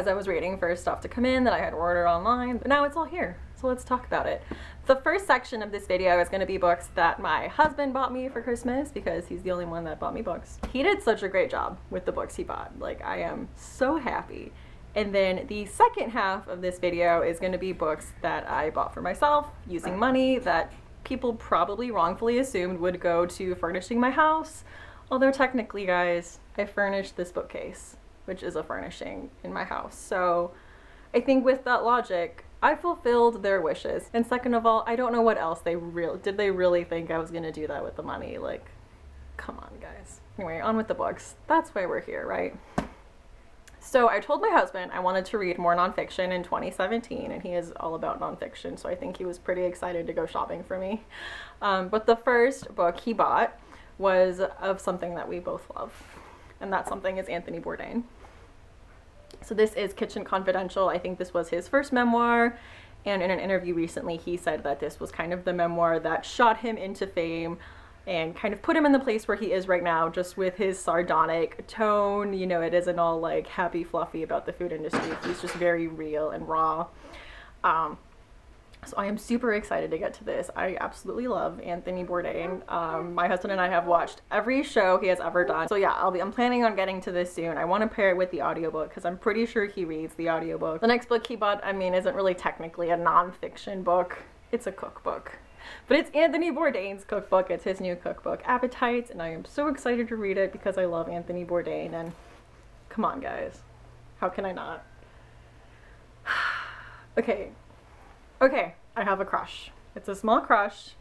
As I was waiting for stuff to come in that I had ordered online, but now it's all here, so let's talk about it. The first section of this video is going to be books that my husband bought me for Christmas because he's the only one that bought me books. He did such a great job with the books he bought. Like, I am so happy. And then the second half of this video is going to be books that I bought for myself using money that people probably wrongfully assumed would go to furnishing my house. Although technically, guys, I furnished this bookcase, which is a furnishing in my house. So I think with that logic, I fulfilled their wishes. And second of all, I don't know what else did they really think I was gonna do that with the money? Like, come on, guys. Anyway, on with the books. That's why we're here, right? So I told my husband I wanted to read more nonfiction in 2017, and he is all about nonfiction, so I think he was pretty excited to go shopping for me. But the first book he bought was of something that we both love, and that something is Anthony Bourdain. So this is Kitchen Confidential. I think this was his first memoir, and in an interview recently he said that this was kind of the memoir that shot him into fame and kind of put him in the place where he is right now, just with his sardonic tone. You know, it isn't all like happy fluffy about the food industry. He's just very real and raw. So I am super excited to get to this. I absolutely love Anthony Bourdain. My husband and I have watched every show he has ever done. So yeah, I'm planning on getting to this soon. I want to pair it with the audiobook because I'm pretty sure he reads the audiobook. The next book he bought, I mean, isn't really technically a nonfiction book. It's a cookbook. But it's Anthony Bourdain's cookbook. It's his new cookbook, Appetites, and I am so excited to read it because I love Anthony Bourdain, and come on, guys. How can I not? Okay, I have a crush. It's a small crush.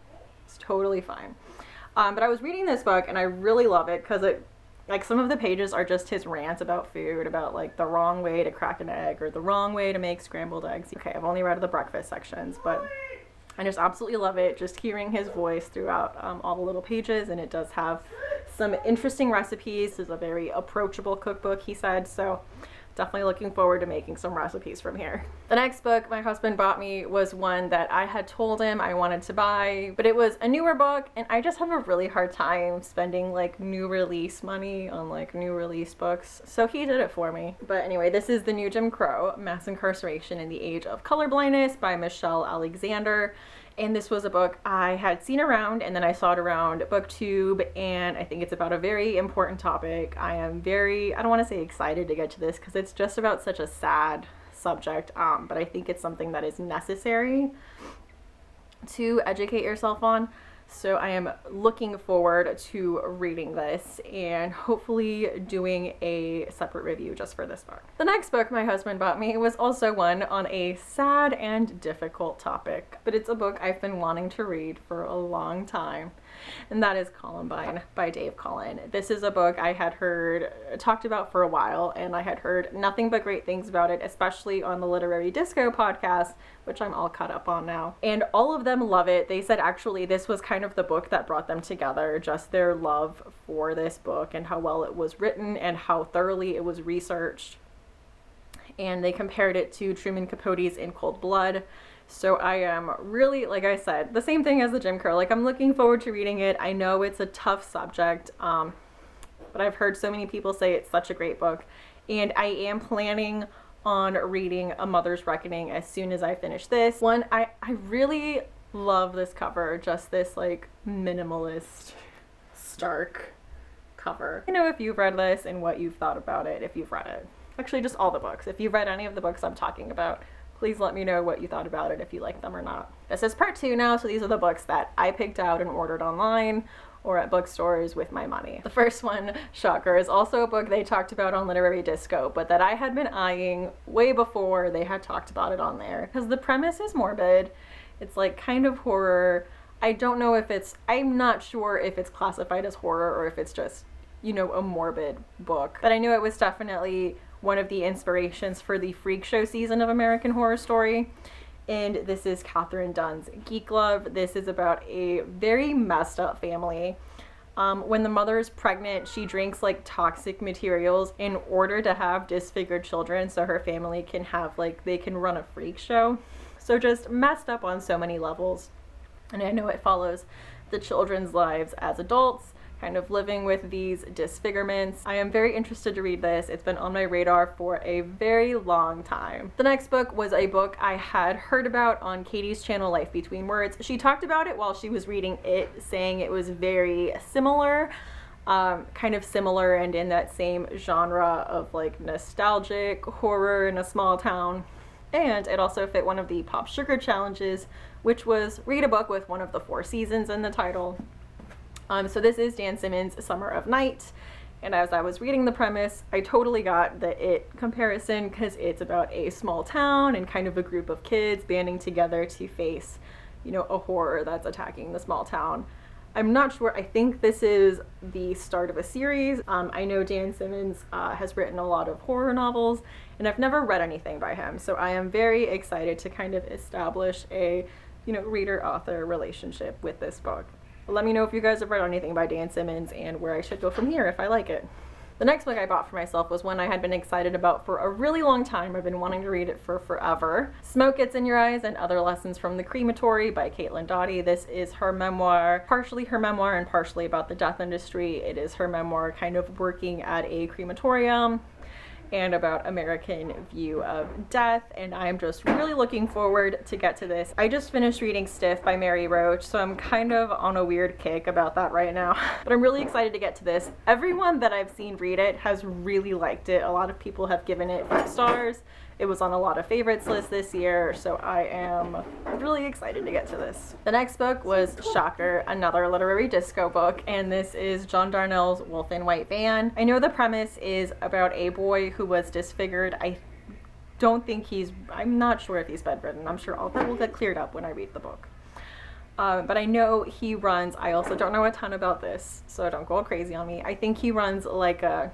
It's totally fine. But I was reading this book, and I really love it because like, some of the pages are just his rants about food, about like the wrong way to crack an egg or the wrong way to make scrambled eggs. Okay, I've only read the breakfast sections, but I just absolutely love it, just hearing his voice throughout all the little pages, and it does have some interesting recipes. This is a very approachable cookbook, he said, so definitely looking forward to making some recipes from here. The next book my husband bought me was one that I had told him I wanted to buy, but it was a newer book, and I just have a really hard time spending like new release money on like new release books, so he did it for me. But anyway, this is The New Jim Crow, Mass Incarceration in the Age of Colorblindness by Michelle Alexander. And this was a book I had seen around, and then I saw it around BookTube, and I think it's about a very important topic. I am I don't want to say excited to get to this because it's just about such a sad subject, but I think it's something that is necessary to educate yourself on. So I am looking forward to reading this and hopefully doing a separate review just for this book. The next book my husband bought me was also one on a sad and difficult topic, but it's a book I've been wanting to read for a long time, and that is Columbine by Dave Cullen. This is a book I had heard talked about for a while, and I had heard nothing but great things about it, especially on the Literary Disco podcast, which I'm all caught up on now. And all of them love it. They said actually this was kind of the book that brought them together, just their love for this book and how well it was written and how thoroughly it was researched. And they compared it to Truman Capote's In Cold Blood. So I am really, like I said, the same thing as the Jim Crow. Like, I'm looking forward to reading it. I know it's a tough subject, but I've heard so many people say it's such a great book. And I am planning on reading A Mother's Reckoning as soon as I finish this one. I really love this cover, just this like minimalist, stark cover. You know, if you've read this and what you've thought about it, if you've read it. Actually, just all the books. If you've read any of the books I'm talking about, please let me know what you thought about it, if you like them or not. This is part 2 now, so these are the books that I picked out and ordered online or at bookstores with my money. The first one, shocker, is also a book they talked about on Literary Disco, but that I had been eyeing way before they had talked about it on there. Because the premise is morbid. It's like kind of horror. I don't know if I'm not sure if it's classified as horror or if it's just, you know, a morbid book. But I knew it was definitely one of the inspirations for the Freak Show season of American Horror Story. And this is Katherine Dunn's Geek Love. This is about a very messed up family. When the mother is pregnant, she drinks like toxic materials in order to have disfigured children so her family can have they can run a freak show. So just messed up on so many levels. And I know it follows the children's lives as adults, kind of living with these disfigurements. I am very interested to read this. It's been on my radar for a very long time. The next book was a book I had heard about on Katie's channel, Life Between Words. She talked about it while she was reading it, saying it was very similar, kind of similar and in that same genre of like nostalgic horror in a small town. And it also fit one of the Pop Sugar challenges, which was read a book with one of the 4 seasons in the title. So this is Dan Simmons' Summer of Night, and as I was reading the premise, I totally got the It comparison because it's about a small town and kind of a group of kids banding together to face, you know, a horror that's attacking the small town. I'm not sure. I think this is the start of a series. I know Dan Simmons has written a lot of horror novels, and I've never read anything by him, so I am very excited to kind of establish a, you know, reader-author relationship with this book. Let me know if you guys have read anything by Dan Simmons and where I should go from here if I like it. The next book I bought for myself was one I had been excited about for a really long time. I've been wanting to read it for forever. Smoke Gets in Your Eyes and Other Lessons from the Crematory by Doughty. This is her memoir, partially her memoir and partially about the death industry. It is her memoir kind of working at a crematorium and about American view of death, and I'm just really looking forward to get to this. I just finished reading Stiff by Mary Roach, so I'm kind of on a weird kick about that right now, but I'm really excited to get to this. Everyone that I've seen read it has really liked it. A lot of people have given it 5 stars. It was on a lot of favorites lists this year, so I am really excited to get to this. The next book was, shocker, another literary disco book, and this is John Darnielle's Wolf in White Van. I know the premise is about a boy who was disfigured. I'm not sure if he's bedridden. I'm sure all that will get cleared up when I read the book. But I know he runs, I also don't know a ton about this, so don't go crazy on me. I think he runs like a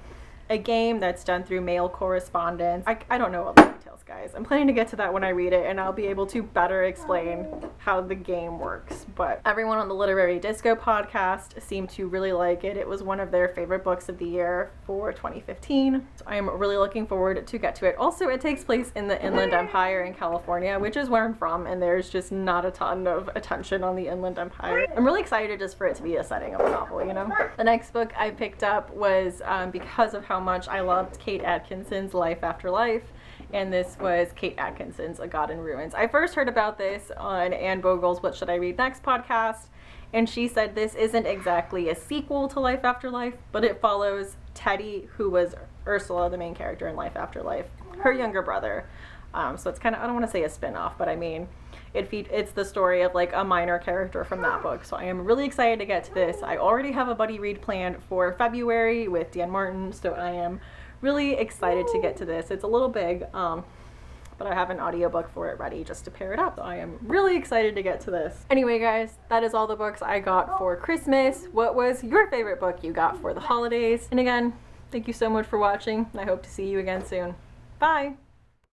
game that's done through mail correspondence. I don't know all the details, guys. I'm planning to get to that when I read it, and I'll be able to better explain how the game works. But everyone on the Literary Disco podcast seemed to really like it. It was one of their favorite books of the year for 2015. So I am really looking forward to get to it. Also, it takes place in the Inland Empire in California, which is where I'm from, and there's just not a ton of attention on the Inland Empire. I'm really excited just for it to be a setting of a novel, you know? The next book I picked up was because of how much I loved Kate Atkinson's Life After Life, and this was Kate Atkinson's A God in Ruins. I first heard about this on Anne Vogel's What Should I Read Next podcast, and she said this isn't exactly a sequel to Life After Life, but it follows Teddy, who was Ursula, the main character in Life After Life, her younger brother. So it's kind of, I don't want to say a spin-off, but I mean, it's the story of like a minor character from that book. So I am really excited to get to this. I already have a buddy read planned for February with Dan Martin, so I am really excited to get to this. It's a little big, but I have an audiobook for it ready just to pair it up. So I am really excited to get to this. Anyway, guys, that is all the books I got for Christmas. What was your favorite book you got for the holidays? And again, thank you so much for watching, and I hope to see you again soon. Bye!